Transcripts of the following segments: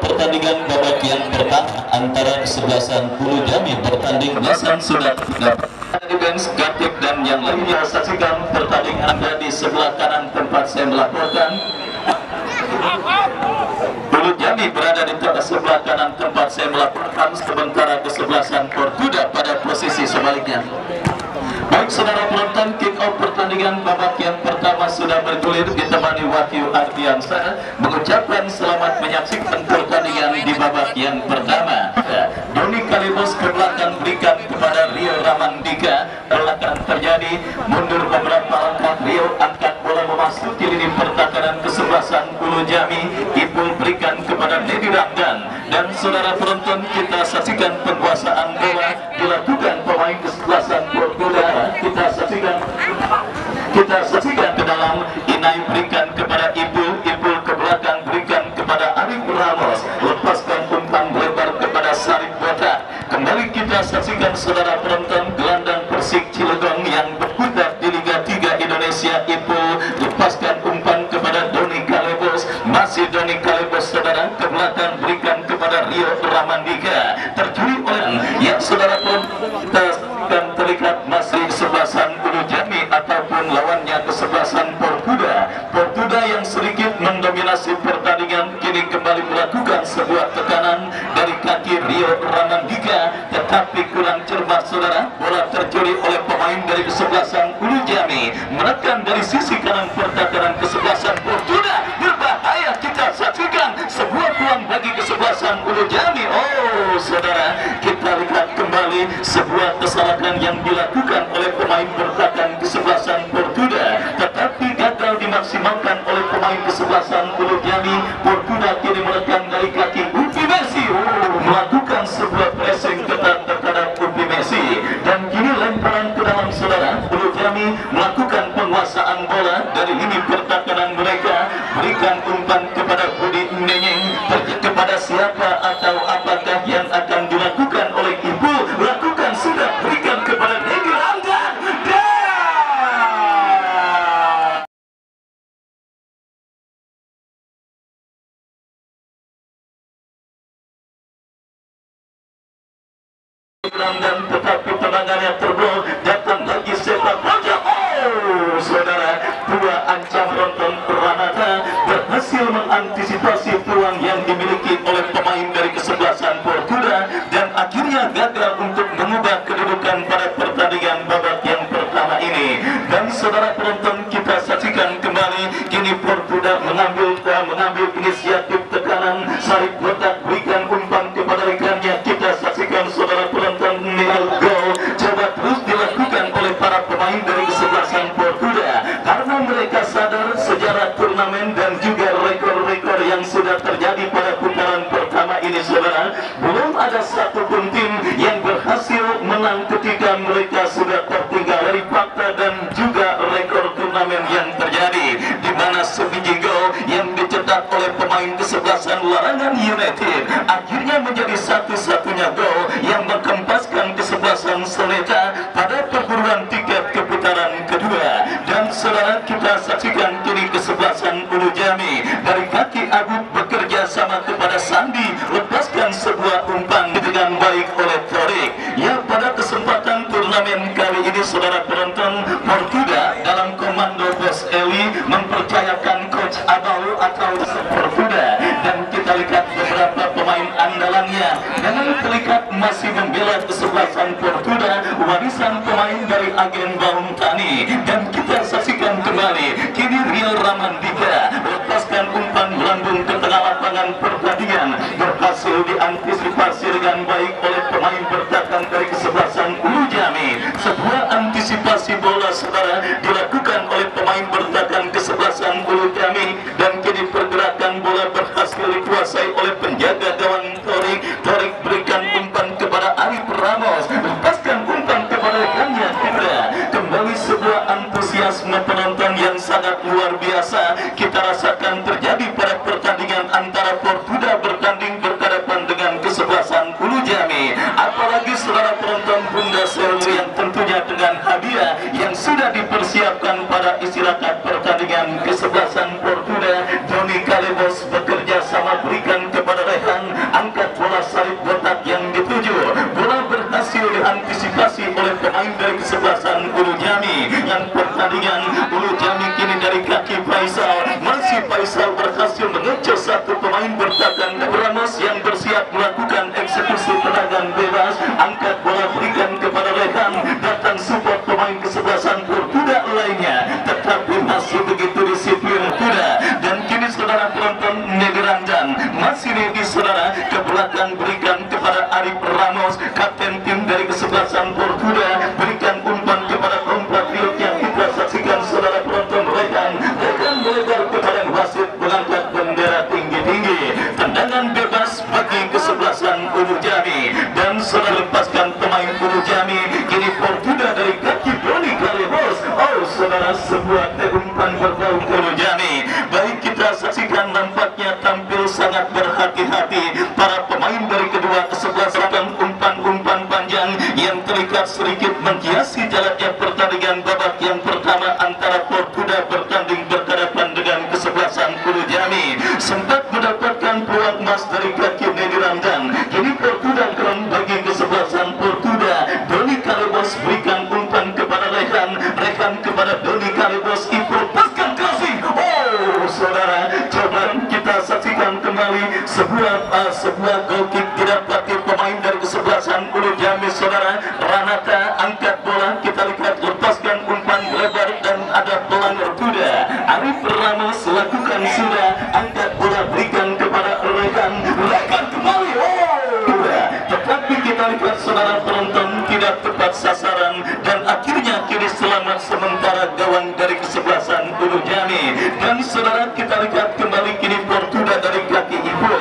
pertandingan babak yang pertama antara kesebelasan Ulu Jami bertanding melawan Sudan. Defense, Gatip dan yang lainnya, saksikan pertandingan Anda di sebelah kanan tempat saya melaporkan. Ulu Jami berada di sebelah kanan tempat saya melaporkan, sementara kesebelasan Portuda pada posisi sebaliknya. Baik saudara penonton, kick off pertandingan babak yang pertama sudah bergulir, ditemani Wahyu Ardiansa mengucapkan selamat menyaksikan pertandingan di babak yang pertama. Doni Kalibos ke belakang berikan kepada Rio Ramandika, perlahan terjadi mundur beberapa langkah. Rio angkat bola memasuki lini pertahanan kesebelasan Ulu Jami. Ipul berikan kepada Nedi Ramdan, dan saudara penonton, kita saksikan penguasaan bola dilakukan pemain kesebelasan Portugal. Kita saksikan ke dalam. Inai berikan kepada Ipul ke belakang berikan kepada Arif Ramos, lepaskan umpan lebar kepada Sarip Botak. Kembali kita saksikan saudara penonton, gelandang Persik Cilegon yang berkutat di Liga 3 Indonesia. Ipul lepaskan umpan kepada Doni Kalibos, masih Doni Kalibos saudara ke belakang berikan kepada Rio Ramandika, tercuri oleh yang saudara penonton. Kita dan terlihat masih kesebelasan Ulu Jami ataupun lawannya kesebelasan Portuda. Portuda yang sedikit mendominasi pertandingan kini kembali melakukan sebuah tekanan dari kaki Rio Ramandika, tetapi kurang cermat saudara. Bola tercuri oleh pemain dari kesebelasan Ulu Jami, menekan dari sisi kanan pertahanan kesebelasan Portuda. Berbahaya, kita saksikan sebuah peluang bagi kesebelasan Ulu Jami. Oh saudara, kita lihat kembali sebuah kesalahan yang dilakukan oleh pemain bertahan kesebelasan Portuda, tetapi gagal dimaksimalkan oleh pemain kesebelasan Ulu Jami. Portuda kini menekan dari kaki Upi Messi, melakukan sebuah pressing ketat terhadap Upi Messi, dan kini lemparan ke dalam saudara. Ulu Jami melakukan penguasaan bola dari lini pertahanan mereka, berikan umpan kepada Budi Nenyeng, kepada siapa atau apakah yang akan dilakukan oleh Ibu. Lakukan sudah, berikan kepada Nedi Ramdan, dan tetapi tendangannya terblok. Datang lagi sepak bola. Oh saudara, dua ancam penonton Ranata berhasil mengantisipasi peluang yang dimiliki oleh pemain dari kesebelasan Portuda, dan akhirnya gagal untuk mengubah kedudukan pada pertandingan babak yang pertama ini. Dan saudara penonton, kita saksikan kembali kini Portuda mengambil inisiatif tekanan. Sarip Botak berikan umpan kepada rekannya. Kita saksikan saudara penonton, nilai gol coba terus dilakukan oleh para pemain dari kesebelasan Portuda, karena mereka sadar sejarah turnamen dan juga rekor-rekor yang sudah terjadi pada putaran pertama ini saudara. Belum ada satupun tim yang berhasil menang ketika mereka sudah tertinggal. Dari fakta dan juga rekor turnamen yang terjadi, di mana sebiji gol yang dicetak oleh pemain kesebelasan Larangan United akhirnya menjadi satu-satunya gol yang mengkempaskan kesebelasan Seleta pada perburuan tiket ke putaran kedua. Dan saudara, kita saksikan kini kesebelasan Ulu Jami dari kaki Abu bekerja sama kepada Sandi, lepaskan sebuah umpan dengan baik oleh Torik. Ya, pada kesempatan turnamen kali ini saudara penonton, Portuda dalam komando Bos Eli mempercayakan coach Abau atau Portuda, dan kita lihat beberapa pemain andalannya dengan terlihat masih membela kesebelasan Portuda, warisan pemain dari agen Bauntani. Dan kita saksikan kembali kini Rio Ramandika lepaskan umpan melambung ke tengah lapangan pertandingan, berhasil diantisipasi dengan baik oleh pemain bertahan dari kesebelasan Ulu Jami. Sebuah antisipasi bola saudara dilakukan oleh pemain bertahan kesebelasan Ulu Jami, dan kini pergerakan bola berhasil dikuasai oleh penjaga gawang Torik. Torik berikan umpan kepada Arif Ramos, lepaskan umpan kepada rekannya. Kembali sebuah antusiasme penonton yang sangat luar biasa kita rasakan terjadi pada pertandingan antara Portuda bertanding berhadapan dengan kesebelasan Ulu Jami. Apalagi saudara penonton, Bunda Selvi yang tentunya dengan hadiah yang sudah dipersiapkan pada istirahat pertandingan kesebelasan Portuda. Doni Kalibos bekerja sama berikan kepada Rehan penonton Nederlandan masih ready saudara, ke belakang berikan kepada Arif Ramos, kapten tim dari kesebelasan Portugal, berikan umpan kepada compatriot yang kita saksikan saudara penonton. Rekan melebar kepada wasit mengangkat bendera tinggi-tinggi, tendangan bebas bagi kesebelasan Ulu Jami, dan saudara lepaskan pemain Ulu Jami. Kini Portugal dari kaki Doni Kalebos. Oh saudara, sebuah umpan berbau Ulu Jami. Baik, kita saksikan nampaknya tampil sangat berhati-hati para pemain dari kedua kesebelasan. Umpan-umpan panjang yang terikat sedikit menghiasi jalannya pertandingan babak yang pertama antara Portugal bertanding berhadapan dengan kesebelasan Ulu Jami. Sempat mendapatkan peluang emas dari kaki Nederlandan. Kini Portugal keren bagi kesebelasan Portugal. Doni Kalebos berikan umpan kepada Rekan kepada Doni Kalebos, Ipo paskan kasih. Oh saudara, coba kita saksikan kembali sebuah goal kick didapati pemain dari kesebelasan Ulu Jami saudara. Ranata angkat bola, kita lihat lepaskan umpan lebar dan ada pelanggar kuda. Arif Ramos lakukan sudah, angkat bola berikan kepada rekan kembali. Tetapi kita lihat saudara penonton tidak tepat sasaran, dan akhirnya kini selamat sementara gawang dari kesebelasan Ulu Jami. Dan saudara, kita lihat kembali kini Portugal dari kaki Ipo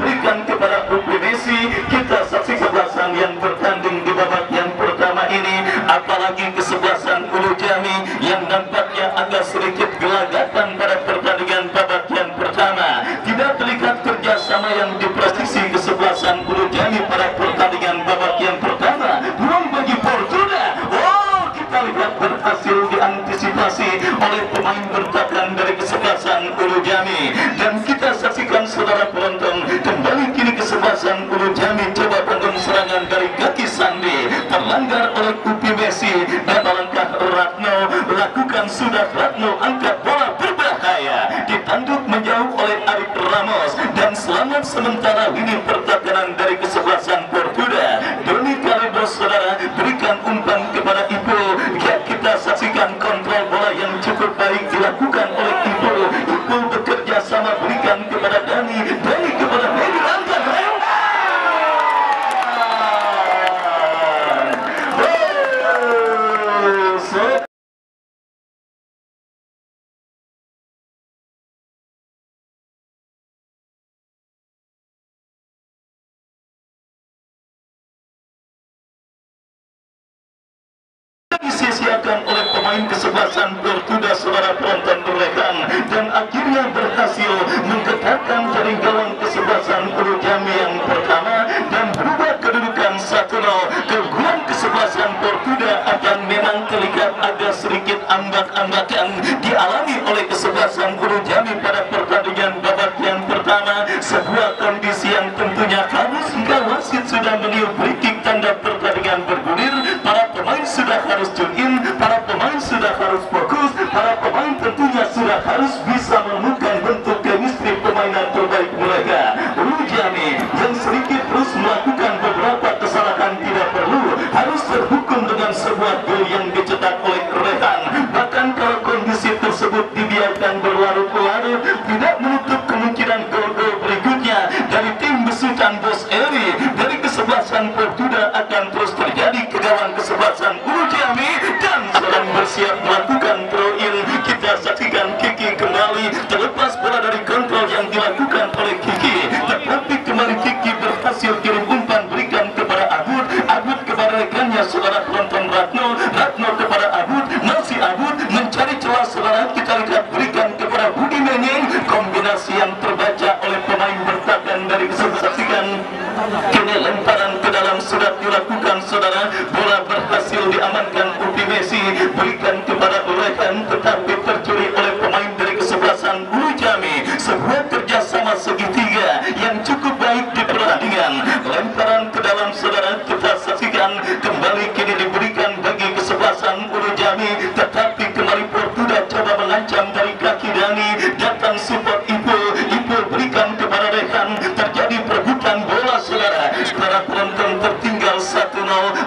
berikan kepada Upi Messi. Kita saksi kesebelasan yang bertanding di babak yang pertama ini, apalagi kesebelasan Ulu Jami yang nampaknya agak sedikit gelagapan pada pertandingan babak yang pertama. Tidak terlihat kerjasama yang diprestasi kesebelasan Ulu Jami pada pertandingan babak yang pertama. Peluang bagi Portugal, kita lihat berhasil diantisipasi oleh pemain bertahan dari kesebelasan Ulu Jami. Dan kita saksikan saudara penonton, kembali kini kesebelasan Ulu Jami coba bangun serangan dari kaki Sandi, terlanggar oleh Upi Messi, dan alangkah Ratno lakukan sudah. Ratno angkat bola berbahaya, ditanduk menjauh oleh Arif Ramos, dan selamat sementara ini pertahanan dari kesebelasan Portugal. Doni Kalebos saudara berikan umpan kepada Ipo. Kita saksikan kontrol bola yang cukup baik dilakukan oleh Ipo bekerja sama berikan kepada Dani kepada Hedi, angkat disia-siakan oleh pemain kesebelasan Portugal saudara penonton berlekan, dan akhirnya berhasil menggetarkan jaring gawang kesebelasan Ulu Jami yang pertama, dan berubah kedudukan 1-0. Keunggulan kesebelasan Portugal akan memang terlihat agak sedikit ambak-ambakan dialami oleh kesebelasan Ulu Jami pada pertandingan babak yang pertama. Sebuah kondisi yang tentunya harus jika wasit sudah meniup free kick tanda pertandingan bergulir, para pemain sudah harus tune in, para pemain sudah harus fokus, para pemain tentunya sudah harus bisa menemukan bentuk chemistry permainan terbaik mereka. Ulu Jami yang sedikit terus melakukan beberapa kesalahan tidak perlu harus terhukum dengan sebuah gol yang dicetak oleh Rehan. Bahkan kalau kondisi tersebut dibiarkan berlarut-larut, tidak menutup kemungkinan gol-gol berikutnya dari tim besutan Bos Eri dari kesebelasan Portugal akan terus terjadi ke gawang kesebelasan Ulu Jami, dan sedang bersiap melakukan throw in. Kita saksikan Kiki kembali, terlepas bola dari kontrol yang dilakukan oleh Kiki, tetapi kembali Kiki berhasil kirim umpan berikan kepada Abud kepada rekannya saudara penonton Ratno kepada Abud, masih Abud mencari celah saudara. Kita lihat berikan kepada Budi Menyeng, kombinasi yang terbaca oleh pemain bertahan dari saksikan. Kini lemparan ke dalam sudah dilakukan saudara, bola berhasil diamankan Upi Messi, berikan kepada Rekan, tetapi tercuri oleh pemain dari kesebelasan Ulu Jami. Sebuah kerjasama segitiga yang cukup baik di pertandingan. Lemparan ke dalam saudara, kita saksikan kembali kini diberikan bagi kesebelasan Ulu Jami, tetapi kembali Portugal coba mengancam dari kaki Dani, datang support Ipo berikan kepada Rekan, terjadi perebutan bola saudara. Para penonton tertinggal 1-0,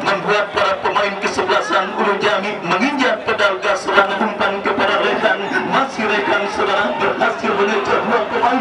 membuat para pemain kesebelasan Ulu Jami menginjak pedal gas dan umpan kepada Rekan, masih Rekan saudara berhasil mengejar dua pemain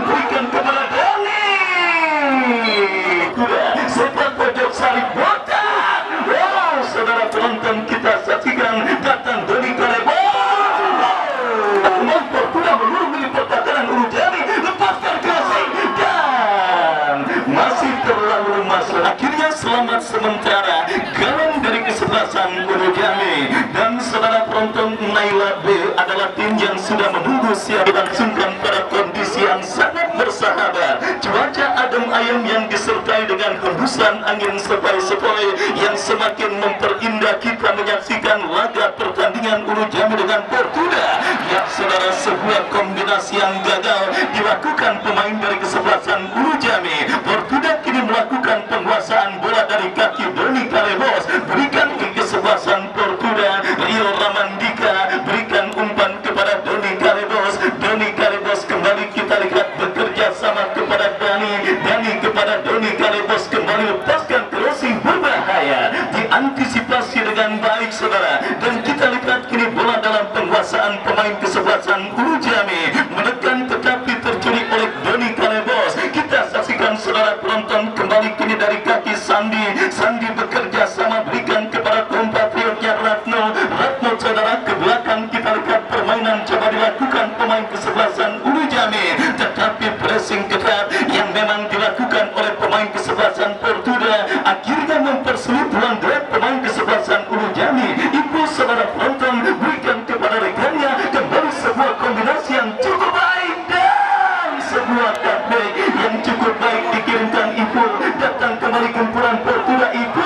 tim yang sudah menunggu siap dilangsungkan pada kondisi yang sangat bersahabat. Cuaca adem ayem yang disertai dengan hembusan angin sepoi-sepoi yang semakin memperindah kita menyaksikan laga pertandingan Ulu Jami dengan Portuda. Ya saudara, sebuah kombinasi yang gagal dilakukan pemain dari kesebelasan Ulu Jami. Portuda kini melakukan penguasaan bola dari kaki Doni Kalebos, berikan ke kesebelasan Portuda. Rio Ramandika berikan umpan kepada Doni Kalebos. Doni Kalebos kembali kita lihat bekerja sama kepada Dani kepada Doni Kalebos, kembali lepaskan crossing berbahaya, diantisipasi dengan baik saudara, dan kita lihat kini bola dalam penguasaan pemain kesebelasan Ulu Jami, menekan tetapi tercuri oleh Doni Kalebos. Kita saksikan saudara penonton, kembali kini dari kaki Sandi bekerja sama berikan kepada kompatriotnya Ratno saudara, ke belakang kita lihat permainan coba dilakukan pemain kesebelasan Ulu Jami, tetapi pressing ketat yang memang dilakukan oleh pemain kesebelasan Portuda akhirnya mempersulit ruang gerak pemain kesebelasan Ulu Jami. Ibu saudara penonton, berikan kepada rekannya, kembali sebuah kombinasi yang cukup baik dan sebuah cutback yang cukup baik dikirimkan Ibu. Datang kembali gempuran Portuda, Ibu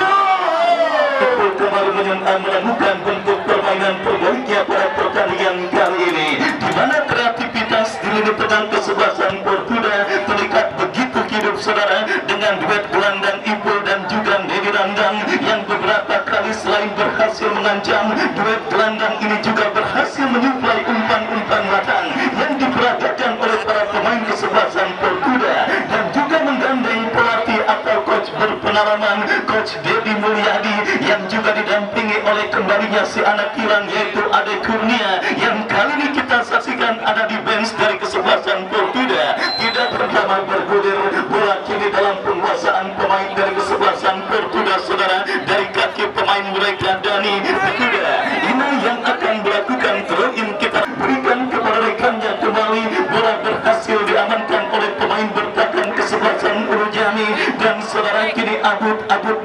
kembali menemukan bentuk permainan terbaiknya pada pertandingan kali ini, di mana kreativitas di lini tengah kesebelasan Portuda terlihat begitu hidup saudara, dengan duet gelandang Ipul dan juga Nedi Randang yang beberapa kali selain berhasil mengancam, duet gelandang ini juga berhasil menyuplai umpan-umpan matang yang diperagakan oleh para pemain kesebelasan Portuda, dan juga menggandeng pelatih atau coach berpengalaman, coach Dedi Mulyadi, yang juga didampingi oleh kembalinya si anak kilang yaitu Ade Kurnia, yang kali ini kita saksikan ada di bench dari kesebelasan Portuda. Tidak pertama bergulir, bola kini dalam penguasaan pemain dari kesebelasan Portuda saudara, dari kaki pemain mereka Dani Portuda. Ini yang akan melakukan throw in, kita berikan kepada rekannya kembali, bola berhasil diamankan oleh pemain bertahan kesebelasan Ulu Jami, dan saudara kini Abud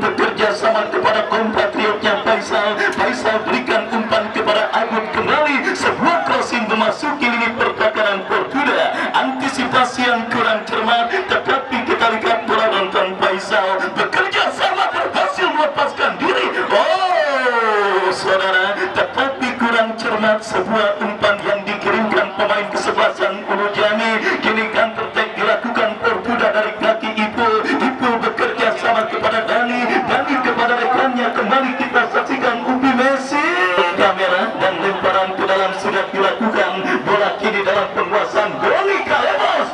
bekerja sama kepada kompatriotnya Faisal berikan umpan kepada Abud, kembali sebuah crossing memasuki lini pertahanan Portuda, antisipasi yang kurang cermat, tetapi kita lihat bola nonton Faisal bekerja sama berhasil melepaskan diri. Oh saudara, tetapi kurang cermat sebuah umpan yang dikirimkan pemain kesebelasan Ulu Jami. Kini counter attack dilakukan Portuda dari kaki Ipu bekerja sama kepada Dani kepada rekannya, kembali kita saksikan Upi Messi, kamera dan lemparan ke dalam sudah dilakukan, bola kini dalam penguasaan Doni Kalebos.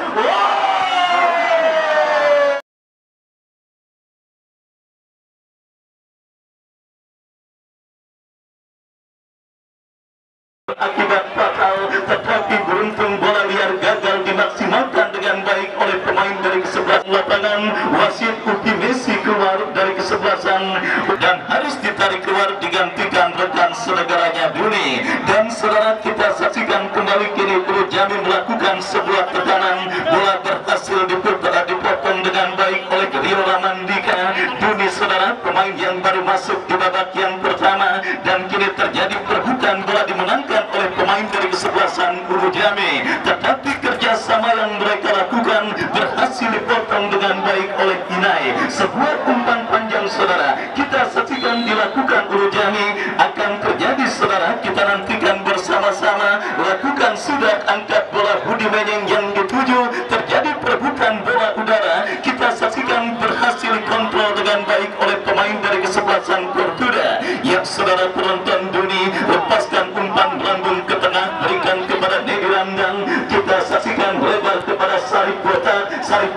Akibat fatal, tetapi beruntung bola liar gagal dimaksimalkan dengan baik oleh pemain dari kesebelasan lapangan. Wasit Upi Messi keluar dari kesebelasan dan harus ditarik keluar digantikan rekan senegaranya Duni. Dan saudara, kita saksikan kembali kini Ulu Jami melakukan sebuah tekanan, bola berhasil dipotong dengan baik oleh Rio Ramandika. Duni saudara, pemain yang baru masuk di babak yang pertama, dan kini terjadi perebutan bola dimenangkan oleh pemain dari kesebelasan Ulu Jami, tetapi kerjasama yang mereka lakukan berhasil dipotong dengan baik oleh Inai. Sebuah umpan panjang saudara, kita saksikan dilakukan Ulu Jami, akan terjadi saudara, kita nantikan bersama-sama. Lakukan sudah angkat bola Budi Menyeng yang dituju, terjadi perebutan bola udara, kita saksikan berhasil dikontrol dengan baik oleh pemain dari kesebelasan Portuda. Ya saudara penonton, Duni lepaskan umpan lambung ke tengah, berikan kepada Nedi Randang, kita saksikan lebar kepada Sarip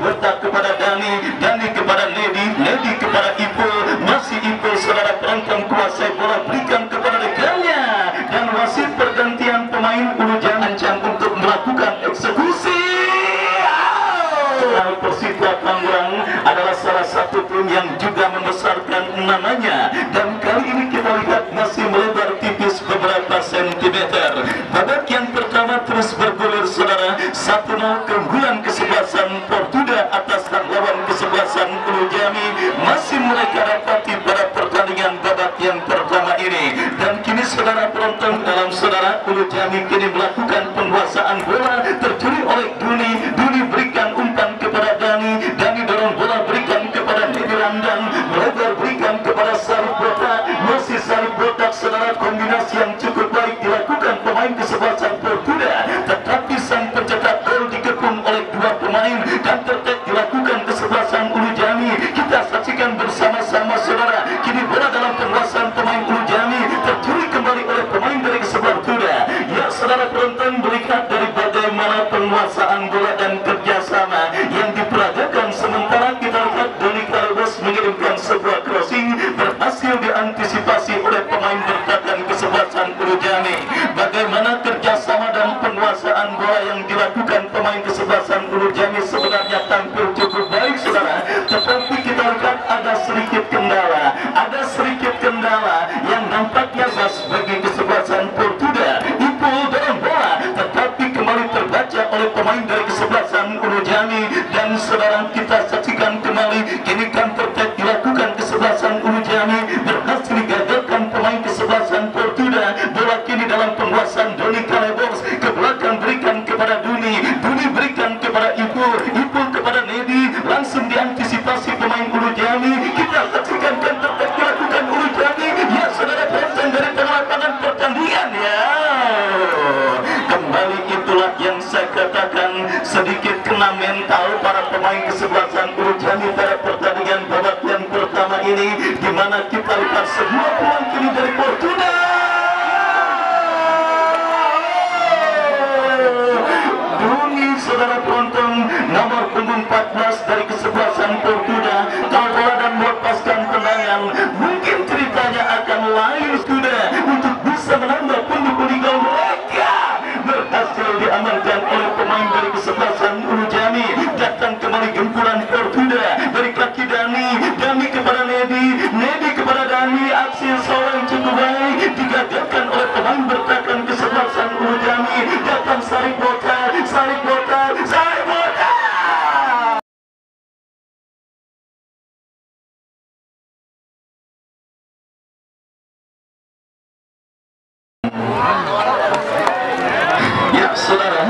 Botak kepada Dani kepada Nedi kepada Ipul, masih Ipul saudara penonton kuasai bola, berikan kepada rekannya, dan wasit pergantian pemain Ulu Jami ancam untuk melakukan eksekusi. Persita Tangerang adalah salah satu tim yang juga membesarkan namanya, dan kali ini kita lihat masih melebar tipis beberapa sentimeter. Babak yang pertama terus bergulir saudara, 1-0 keunggulan kesebelasan Portuda atas lawan kesebelasan Ulu Jami masih mereka dapati pada pertandingan babak yang pertama ini. Dan kini saudara penonton, dalam saudara Ulu Jami kini melakukan panas yang cukup baik dilakukan pemain kesebelasan Portugal, tetapi sang pencetak gol dikepung oleh dua pemain dan tertek dilakukan kesebelasan Ulu Jami. Kita saksikan bersama-sama saudara, kini bola dalam penguasaan pemain Ulu Jami tercuri kembali oleh pemain dari sebelah Portugal. Ya saudara penonton, melihat dari bagaimana penguasaan bola dan kerjasama yang diperagakan, sementara kita lihat Doni Carlos mengirimkan sebuah crossing berhasil diantisipasi oleh pemain bertahan kesebelasan Ulu Jami. Bagaimana kerjasama dan penguasaan bola yang dilakukan pemain kesebelasan Ulu Jami sebenarnya tampil cukup baik saudara, tetapi kita lihat ada sedikit kendala yang nampaknya pas bagi kesebelasan Portugal. Ipul dalam bola tetapi kembali terbaca oleh pemain dari kesebelasan Ulu Jami, dan saudara kita saksikan kembali kini counter attack dilakukan kesebelasan Ulu Jami berhasil digagalkan pemain kesebelasan Portugal. Bola kini dalam penguasaan Doni Carlos, ke belakang berikan kepada Duni berikan kepada Ipul kepada Nedi, langsung diantisipasi pemain Ulu Jami. Kita saksikan counter attack dilakukan Ulu Jami. Ya saudara penonton, dari tengah lapangan pertandingan ya. Kembali itulah yang saya katakan, sedikit kena mental para pemain kesebelasan Ulu Jami pada pertandingan babak yang pertama ini, di mana kita lihat sebuah peluang kini dari Portugal. Bunyi saudara penonton, nomor punggung 14 dari kesebelasan Portugal tahu bola dan melepaskan tendangan. Mungkin ceritanya akan lain sudah untuk bisa menambah pundi-pundi gol mereka. Berhasil diamankan oleh pemain dari kesebelasan Ulu Jami. Datang kembali gempuran Portugal dari kaki Dani kepada Nedi kepada Dani. Aksi seorang cukup baik digagalkan oleh pemain bertahan kesebelasan Ulu Jami. Datang Sarip Bota. Ya saudara,